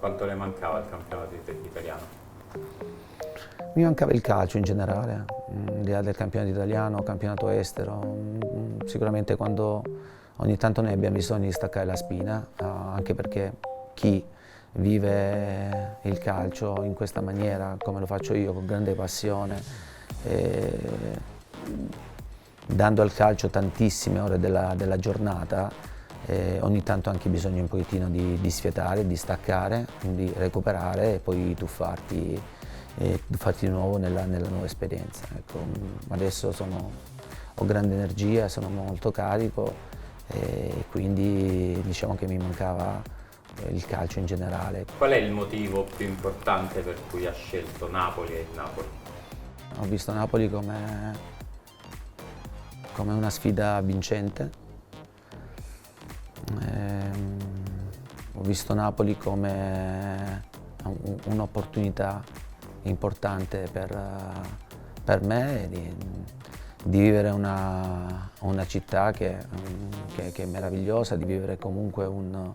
Quanto le mancava il campionato italiano? Mi mancava il calcio in generale, al di là del campionato italiano, campionato estero. Sicuramente quando ogni tanto noi abbiamo bisogno di staccare la spina, anche perché chi vive il calcio in questa maniera, come lo faccio io, con grande passione, dando al calcio tantissime ore della giornata, ogni tanto ha anche bisogno un pochettino di sfiatare, di staccare, di recuperare e poi tuffarti di nuovo nella nuova esperienza. Ecco, adesso ho grande energia, sono molto carico e quindi diciamo che mi mancava il calcio in generale. Qual è il motivo più importante per cui ha scelto Napoli e il Napoli? Ho visto Napoli come una sfida vincente, ho visto Napoli come un'opportunità importante per me di vivere una città che è meravigliosa, di vivere comunque un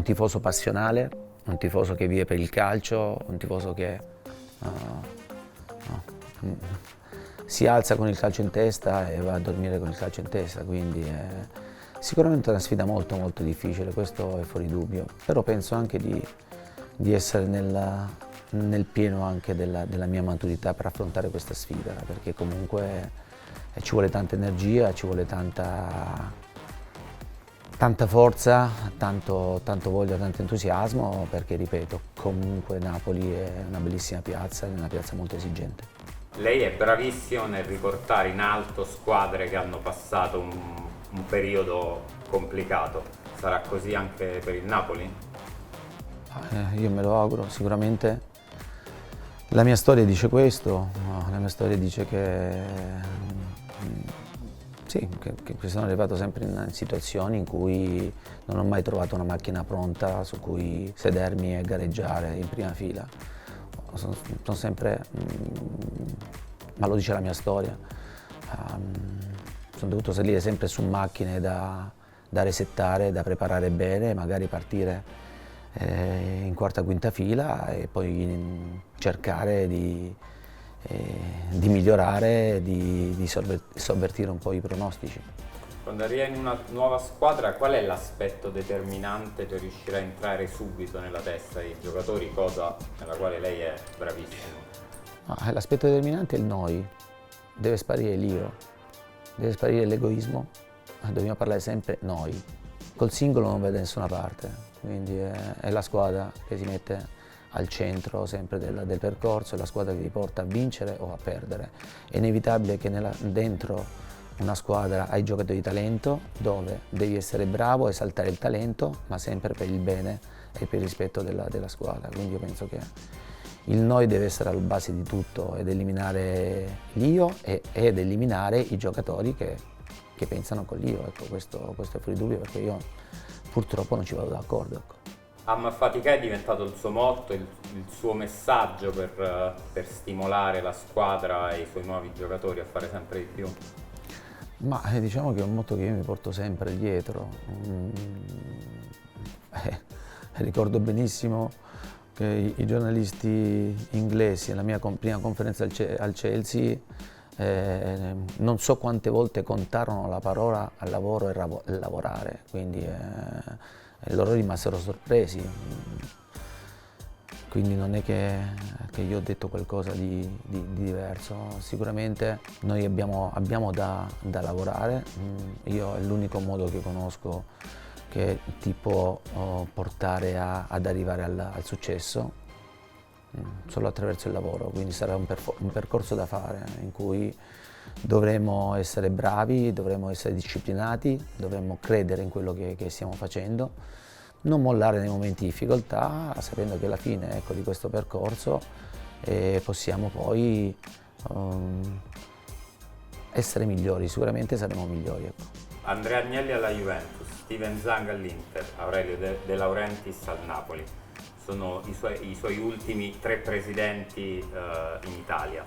tifoso passionale, un tifoso che vive per il calcio, un tifoso che si alza con il calcio in testa e va a dormire con il calcio in testa, quindi è sicuramente una sfida molto molto difficile, questo è fuori dubbio, però penso anche di essere nel pieno anche della mia maturità per affrontare questa sfida, perché comunque ci vuole tanta energia, ci vuole tanta forza, tanto voglia, tanto entusiasmo, perché ripeto, comunque Napoli è una bellissima piazza, è una piazza molto esigente. Lei è bravissimo nel riportare in alto squadre che hanno passato un periodo complicato. Sarà così anche per il Napoli? Io me lo auguro, sicuramente la mia storia dice questo, la mia storia dice sì, che sono arrivato sempre in situazioni in cui non ho mai trovato una macchina pronta su cui sedermi e gareggiare in prima fila. Sono sempre, ma lo dice la mia storia, sono dovuto salire sempre su macchine da resettare, da preparare bene, magari partire in quarta, quinta fila e poi cercare di migliorare, di sovvertire un po' i pronostici. Quando arriva in una nuova squadra, qual è l'aspetto determinante per riuscire a entrare subito nella testa dei giocatori, cosa nella quale lei è bravissimo? L'aspetto determinante è il noi, deve sparire l'io, deve sparire l'egoismo, dobbiamo parlare sempre noi. Col singolo non va da nessuna parte, quindi è la squadra che si mette al centro sempre del percorso, è la squadra che ti porta a vincere o a perdere. È inevitabile che dentro una squadra hai giocatori di talento dove devi essere bravo, esaltare il talento, ma sempre per il bene e per il rispetto della squadra. Quindi io penso che il noi deve essere alla base di tutto ed eliminare l'io ed eliminare i giocatori che pensano con l'io. Ecco, questo è fuori dubbio perché io purtroppo non ci vado d'accordo. Ecco. Amma fatica è diventato il suo motto, il suo messaggio per stimolare la squadra e i suoi nuovi giocatori a fare sempre di più. Ma diciamo che è un motto che io mi porto sempre dietro. Ricordo benissimo che i giornalisti inglesi alla mia prima conferenza al Chelsea non so quante volte contarono la parola al lavoro e lavorare, quindi loro rimasero sorpresi. Quindi non è che io ho detto qualcosa di diverso, sicuramente noi abbiamo da lavorare, io è l'unico modo che conosco che ti può portare ad arrivare al successo, solo attraverso il lavoro, quindi sarà un percorso da fare in cui dovremo essere bravi, dovremo essere disciplinati, dovremo credere in quello che stiamo facendo, non mollare nei momenti di difficoltà, sapendo che alla fine, ecco, di questo percorso possiamo poi essere migliori, sicuramente saremo migliori. Ecco. Andrea Agnelli alla Juventus, Steven Zang all'Inter, Aurelio De Laurentiis al Napoli. Sono i suoi ultimi 3 presidenti in Italia.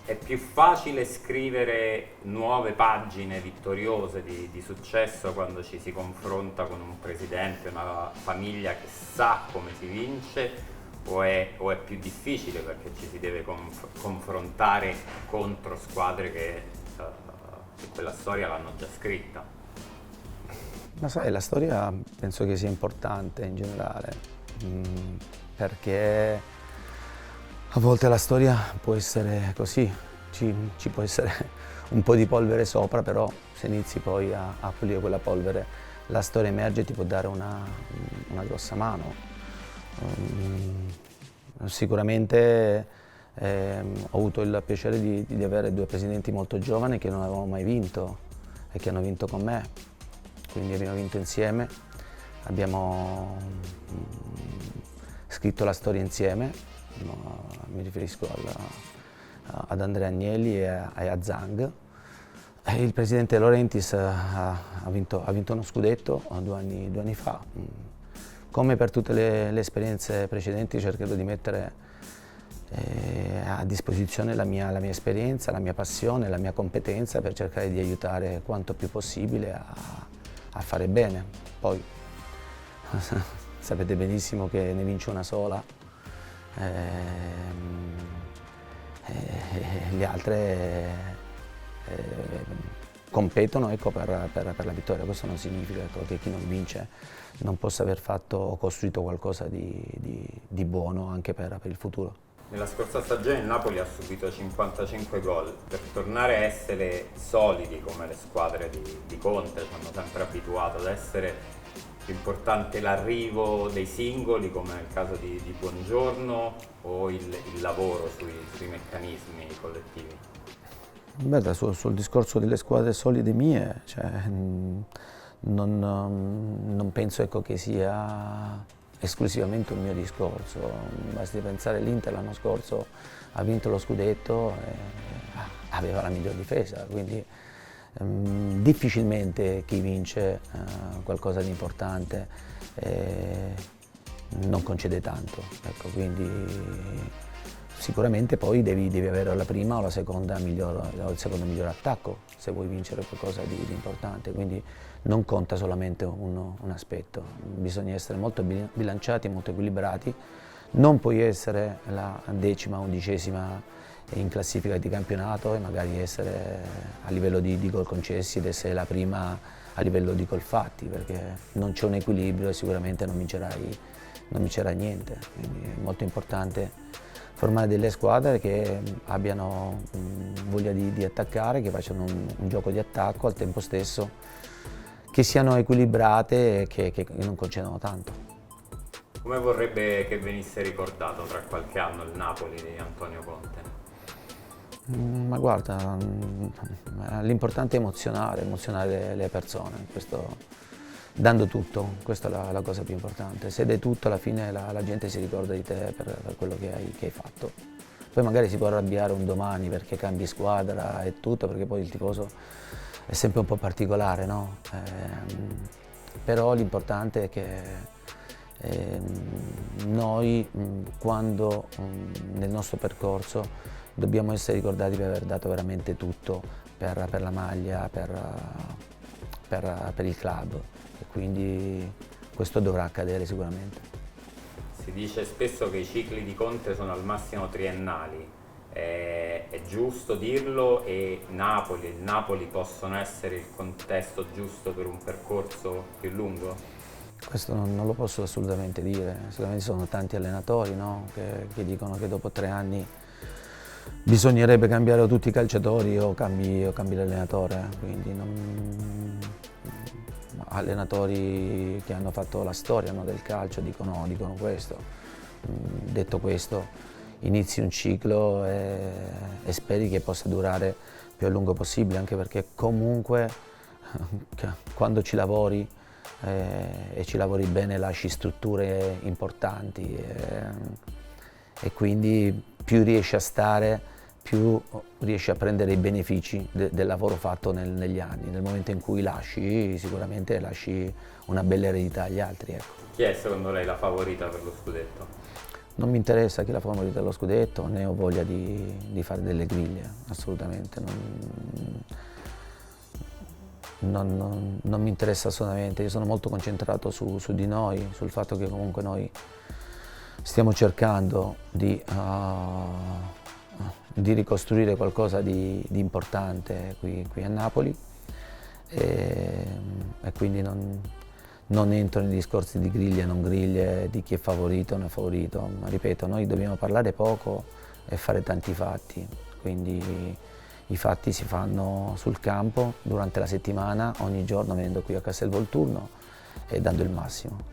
È più facile scrivere nuove pagine vittoriose di successo quando ci si confronta con un presidente, una famiglia che sa come si vince, o è più difficile perché ci si deve confrontare contro squadre che quella storia l'hanno già scritta? Ma sai, la storia penso che sia importante in generale, perché a volte la storia può essere così, ci può essere un po' di polvere sopra, però se inizi poi a pulire quella polvere, la storia emerge e ti può dare una grossa mano. Sicuramente ho avuto il piacere di avere due presidenti molto giovani che non avevano mai vinto e che hanno vinto con me, quindi abbiamo vinto insieme, abbiamo scritto la storia insieme. Mi riferisco ad Andrea Agnelli e a Zhang. Il presidente De Laurentiis ha vinto uno scudetto 2 anni fa. Come per tutte le esperienze precedenti cercherò di mettere a disposizione la mia esperienza, la mia passione, la mia competenza per cercare di aiutare quanto più possibile a fare bene. Poi sapete benissimo che ne vince una sola. Le altre competono, ecco, per la vittoria. Questo non significa, ecco, che chi non vince non possa aver fatto o costruito qualcosa di buono anche per il futuro. Nella scorsa stagione il Napoli ha subito 55 gol. Per tornare a essere solidi come le squadre di Conte ci hanno sempre abituato ad essere, più importante l'arrivo dei singoli, come nel caso di Buongiorno, o il lavoro sui meccanismi collettivi? Guarda, sul discorso delle squadre solide mie, cioè, non penso, ecco, che sia esclusivamente un mio discorso. Basti pensare, l'Inter l'anno scorso ha vinto lo scudetto e aveva la miglior difesa, quindi difficilmente chi vince qualcosa di importante non concede tanto, ecco, quindi sicuramente poi devi avere la prima o la seconda il secondo miglior attacco se vuoi vincere qualcosa di importante, quindi non conta solamente un aspetto, bisogna essere molto bilanciati, molto equilibrati, non puoi essere la 10ª, 11ª in classifica di campionato e magari essere a livello di gol concessi ed essere la prima a livello di gol fatti, perché non c'è un equilibrio e sicuramente non vincerai niente. Quindi è molto importante formare delle squadre che abbiano voglia di attaccare, che facciano un gioco di attacco al tempo stesso, che siano equilibrate e che non concedano tanto. Come vorrebbe che venisse ricordato tra qualche anno il Napoli di Antonio Conte? Ma guarda, l'importante è emozionare le persone, dando tutto, questa è la cosa più importante. Se dai tutto, alla fine la gente si ricorda di te per quello che hai fatto. Poi magari si può arrabbiare un domani perché cambi squadra e tutto, perché poi il tifoso è sempre un po' particolare, no? Però l'importante è che noi, quando nel nostro percorso, dobbiamo essere ricordati per aver dato veramente tutto per la maglia, per il club, e quindi questo dovrà accadere sicuramente. Si dice spesso che i cicli di Conte sono al massimo triennali, è giusto dirlo, e il Napoli possono essere il contesto giusto per un percorso più lungo? Questo non lo posso assolutamente dire, sicuramente sono tanti allenatori, no? che dicono che dopo 3 anni bisognerebbe cambiare tutti i calciatori o cambi l'allenatore, quindi allenatori che hanno fatto la storia, no, del calcio dicono questo. Detto questo, inizi un ciclo e speri che possa durare più a lungo possibile, anche perché comunque quando ci lavori e ci lavori bene lasci strutture importanti e quindi più riesci a stare, più riesci a prendere i benefici del lavoro fatto negli anni. Nel momento in cui lasci, sicuramente lasci una bella eredità agli altri. Ecco. Chi è secondo lei la favorita per lo scudetto? Non mi interessa chi è la favorita dello scudetto, né ho voglia di fare delle griglie, assolutamente. Non mi interessa assolutamente, io sono molto concentrato su di noi, sul fatto che comunque noi stiamo cercando di ricostruire qualcosa di importante qui a Napoli e quindi non entro nei discorsi di griglie e non griglie, di chi è favorito o non è favorito, ma ripeto, noi dobbiamo parlare poco e fare tanti fatti, quindi i fatti si fanno sul campo durante la settimana, ogni giorno venendo qui a Castelvolturno e dando il massimo.